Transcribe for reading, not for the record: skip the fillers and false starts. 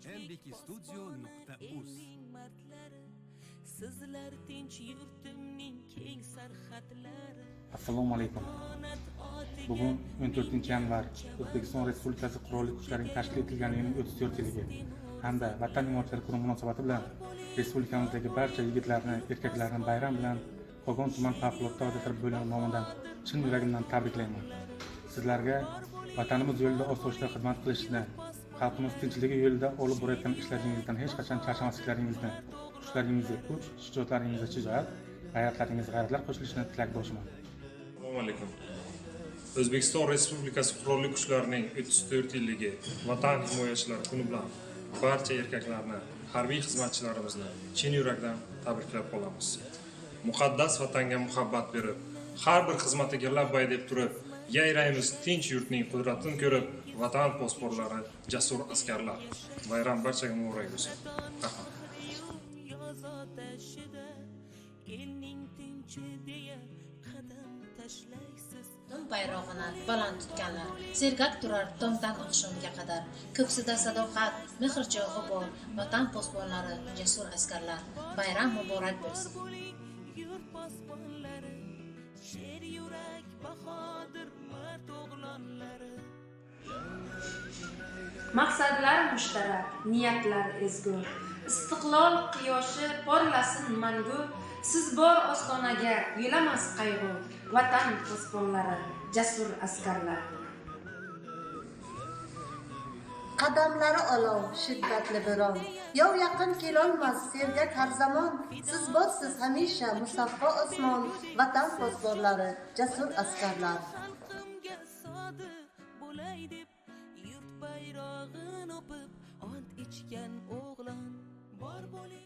ndkstudio.uz. Sizlar tinch yurtimning keng sarhadlari. Assalomu alaykum. Bugun 14-yanvar O'zbekiston Respublikasi Qurolli Kuchlarining tashkil etilganining 34-yilligi hamda Vatan himoyachilari kuni munosabati bilan respublikamizdagi barcha yigitlarni, erkaklarni bayram bilan Kogon tuman favqulodda vaziyatlar bo'limi nomidan chin yuragimdan tabriklayman. Sizlarga vatanimiz yo'lida osoyishta xizmat qilishni, xalqimiz tinchligi yo'lida olib borayotgan ishlaringizdan hech qachon charchamasliklaringizni, kuchlaringizni kuch, shijoatlaringizga shijoat, g'ayratlaringizga g'ayratlar qo'shilishini tilakdoshiman. Assalomu alaykum. O'zbekiston Respublikasi Qurolli Kuchlarining 34-yilligi Vatan himoyachilari kuni bilan barcha erkaklarni, harbiy xizmatchilarimizni chin yurakdan tabriklab qolamiz. Muqaddas vatanga muhabbat berib, har bir xizmatiga labbay deb turib, yayraymiz tinch yurtning qudratini ko'rib, vatan posbonlari, jasur askarlar. Bayram barchaga muborak bo'lsin. Rahmat. Elning tinchi deya qadam tashlaysiz. Dum bayrog'ini baland tutganlar, sergak turar tongdan oqshomga qadar. Ko'ksida sadoqat, mehr jog'i bor, vatan posbonlari, jasur askarlar. Bayram muborak bo'lsin. Yurt posbonlari, sher yurak bahodir mard o'g'lonlari. Maqsadlar mushtarak, niyatlar ezgu. Istiqlol quyoshi porlasin mangu. Siz bor ostonaga yo'lamas qayg'u. Vatan posbonlari, jasur askarlar. Qadamlari olov, shiddatli bo'ron. Yov yaqin kelolmas, sergak har zamon. Siz borsiz hamisha musaffo osmon. Vatan posbonlari, jasur askarlar. Xalqimga sodiq bo'lay deb yurt bayrog'ini o'pib, ont ichgan o'g'lon bor bo'ling.